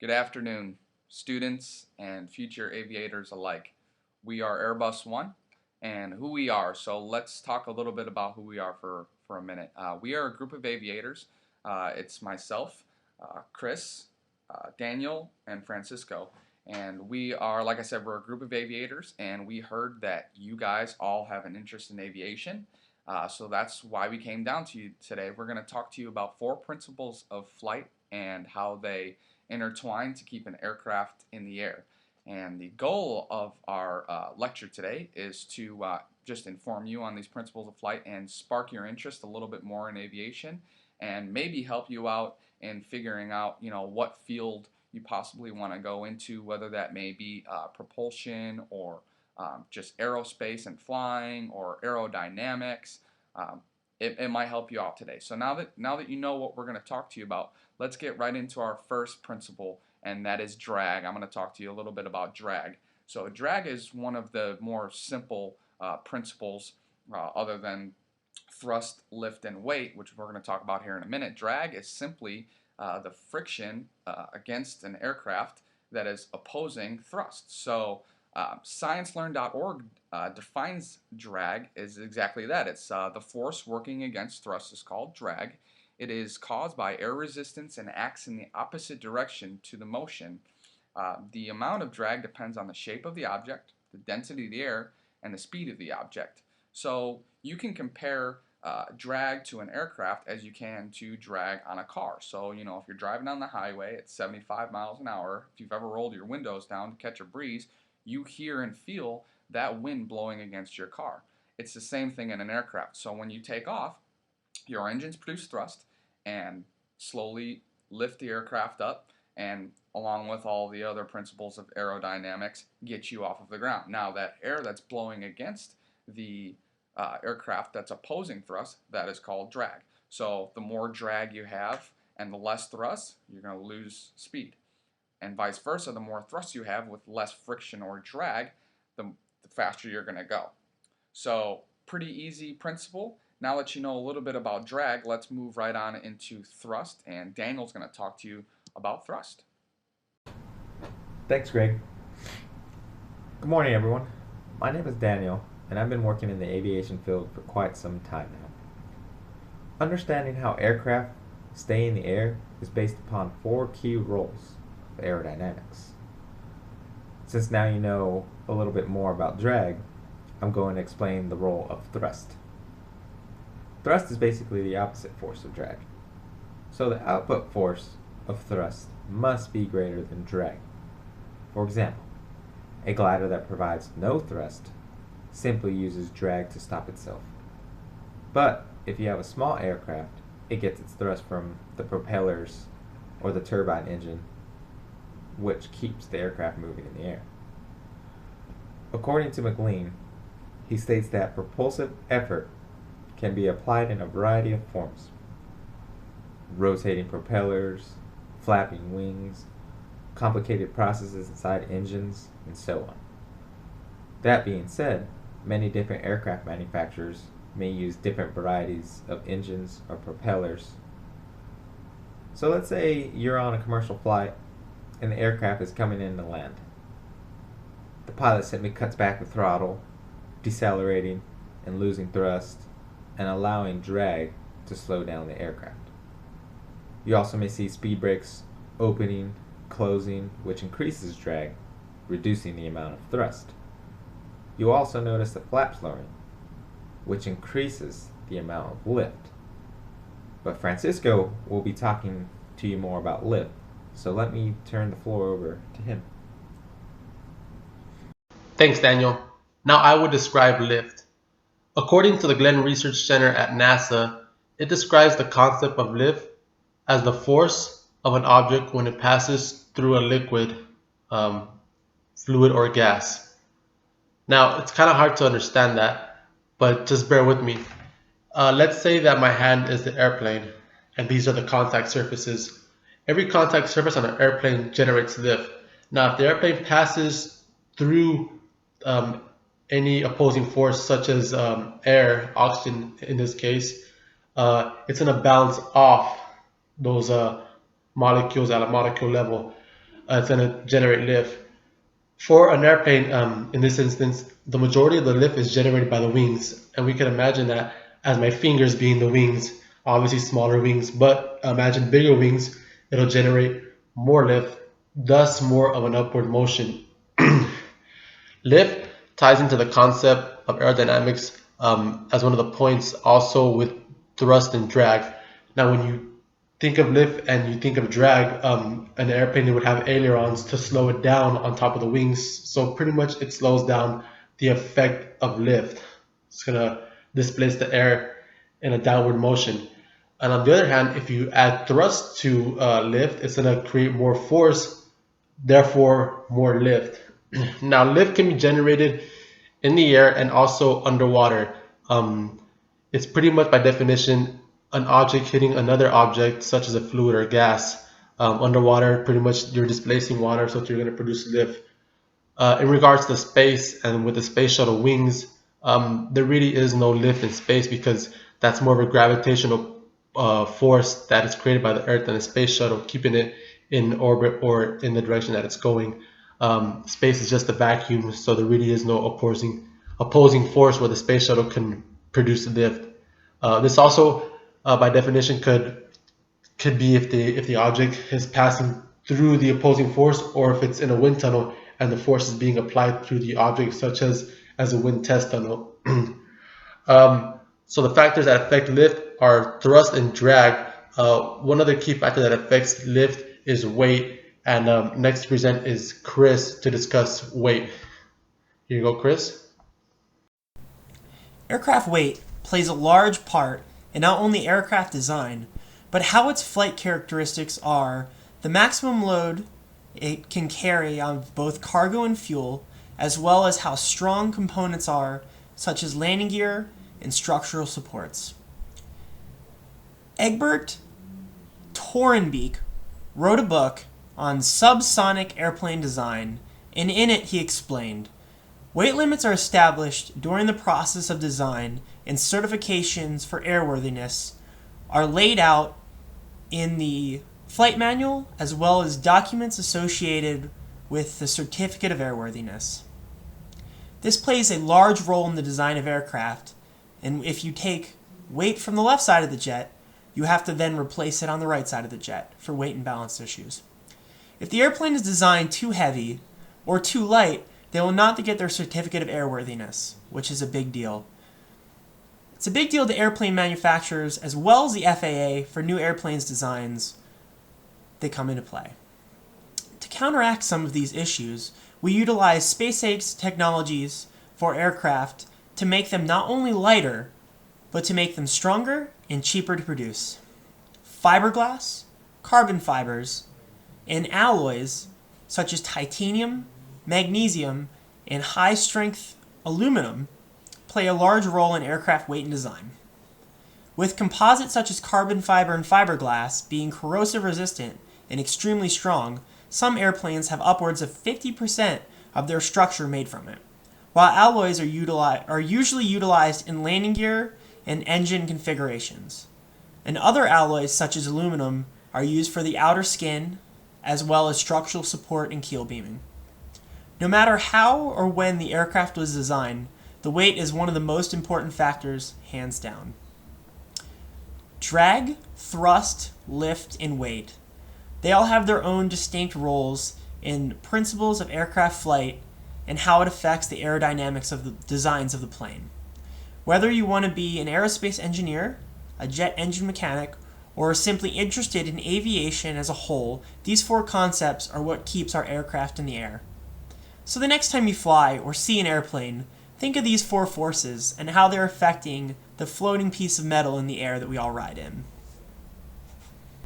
Good afternoon, students and future aviators alike. We are Airbus One and who we are. So let's talk a little bit about who we are for a minute. We are a group of aviators. It's myself, Chris, Daniel, and Francisco. And we are, like I said, we're a group of aviators, and we heard that you guys all have an interest in aviation. So that's why we came down to you today. We're going to talk to you about 4 principles of flight and how they intertwine to keep an aircraft in the air. And the goal of our lecture today is to just inform you on these principles of flight and spark your interest a little bit more in aviation, and maybe help you out in figuring out, what field you possibly want to go into, whether that may be propulsion or just aerospace and flying or aerodynamics. It might help you out today. So now that you know what we're going to talk to you about, let's get right into our first principle, and that is drag. I'm going to talk to you a little bit about drag. So drag is one of the more simple principles other than thrust, lift, and weight, which we're going to talk about here in a minute. Drag is simply the friction against an aircraft that is opposing thrust. So sciencelearn.org defines drag as exactly that. It's the force working against thrust is called drag. It is caused by air resistance and acts in the opposite direction to the motion. The amount of drag depends on the shape of the object, the density of the air, and the speed of the object. So you can compare drag to an aircraft as you can to drag on a car. So, if you're driving on the highway at 75 miles an hour, if you've ever rolled your windows down to catch a breeze, you hear and feel that wind blowing against your car. It's the same thing in an aircraft. So when you take off, your engines produce thrust and slowly lift the aircraft up, and along with all the other principles of aerodynamics, get you off of the ground. Now that air that's blowing against the aircraft that's opposing thrust, that is called drag. So the more drag you have and the less thrust, you're going to lose speed. And vice versa, the more thrust you have with less friction or drag, the faster you're going to go. So pretty easy principle. Now that you know a little bit about drag, let's move right on into thrust, and Daniel's going to talk to you about thrust. Thanks, Greg. Good morning, everyone. My name is Daniel, and I've been working in the aviation field for quite some time now. Understanding how aircraft stay in the air is based upon 4 key rules of aerodynamics. Since now you know a little bit more about drag, I'm going to explain the role of thrust. Thrust is basically the opposite force of drag. So the output force of thrust must be greater than drag. For example, a glider that provides no thrust simply uses drag to stop itself. But if you have a small aircraft, it gets its thrust from the propellers or the turbine engine, which keeps the aircraft moving in the air. According to McLean, he states that propulsive effort can be applied in a variety of forms: rotating propellers, flapping wings, complicated processes inside engines, and so on. That being said, many different aircraft manufacturers may use different varieties of engines or propellers. So let's say you're on a commercial flight and the aircraft is coming in to land. The pilot simply cuts back the throttle, decelerating and losing thrust, and allowing drag to slow down the aircraft. You also may see speed brakes opening, closing, which increases drag, reducing the amount of thrust. You also notice the flaps lowering, which increases the amount of lift. But Francisco will be talking to you more about lift, so let me turn the floor over to him. Thanks, Daniel. Now I would describe lift. According to the Glenn Research Center at NASA, it describes the concept of lift as the force of an object when it passes through a liquid, fluid, or gas. Now, it's kind of hard to understand that, but just bear with me. Let's say that my hand is the airplane, and these are the contact surfaces. Every contact surface on an airplane generates lift. Now, if the airplane passes through any opposing force, such as air, oxygen in this case, it's going to bounce off those molecules at a molecule level. it's going to generate lift. For an airplane, in this instance, the majority of the lift is generated by the wings, and we can imagine that as my fingers being the wings, obviously smaller wings, but imagine bigger wings, it'll generate more lift, thus more of an upward motion. Lift ties into the concept of aerodynamics as one of the points, also with thrust and drag. Now, when you think of lift and you think of drag, an airplane would have ailerons to slow it down on top of the wings. So pretty much it slows down the effect of lift. It's gonna displace the air in a downward motion. And on the other hand, if you add thrust to lift, it's gonna create more force, therefore more lift. Now, lift can be generated in the air and also underwater. It's pretty much by definition an object hitting another object, such as a fluid or gas. Underwater, pretty much you're displacing water, so you're going to produce lift. In regards to space and with the space shuttle wings, there really is no lift in space because that's more of a gravitational force that is created by the Earth and the space shuttle, keeping it in orbit or in the direction that it's going. Space is just a vacuum, so there really is no opposing force where the space shuttle can produce lift. This also, by definition, could be if the object is passing through the opposing force, or if it's in a wind tunnel and the force is being applied through the object, such as a wind test tunnel. So the factors that affect lift are thrust and drag. One other key factor that affects lift is weight. And next to present is Chris to discuss weight. Here you go, Chris. Aircraft weight plays a large part in not only aircraft design, but how its flight characteristics are, the maximum load it can carry on both cargo and fuel, as well as how strong components are, such as landing gear and structural supports. Egbert Torenbeek wrote a book on subsonic airplane design, and in it he explained, weight limits are established during the process of design, and certifications for airworthiness are laid out in the flight manual as well as documents associated with the certificate of airworthiness. This plays a large role in the design of aircraft, and if you take weight from the left side of the jet, you have to then replace it on the right side of the jet for weight and balance issues. If the airplane is designed too heavy or too light, they will not get their certificate of airworthiness, which is a big deal. It's a big deal to airplane manufacturers as well as the FAA for new airplanes designs that come into play. To counteract some of these issues, we utilize SpaceX technologies for aircraft to make them not only lighter, but to make them stronger and cheaper to produce. Fiberglass, carbon fibers, and alloys such as titanium, magnesium, and high-strength aluminum play a large role in aircraft weight and design. With composites such as carbon fiber and fiberglass being corrosive resistant and extremely strong, some airplanes have upwards of 50% of their structure made from it, while alloys are usually utilized in landing gear and engine configurations. And other alloys such as aluminum are used for the outer skin as well as structural support and keel beaming. No matter how or when the aircraft was designed, the weight is one of the most important factors, hands down. Drag, thrust, lift, and weight. They all have their own distinct roles in principles of aircraft flight and how it affects the aerodynamics of the designs of the plane. Whether you want to be an aerospace engineer, a jet engine mechanic, or are simply interested in aviation as a whole, these four concepts are what keeps our aircraft in the air. So the next time you fly or see an airplane, think of these four forces and how they're affecting the floating piece of metal in the air that we all ride in.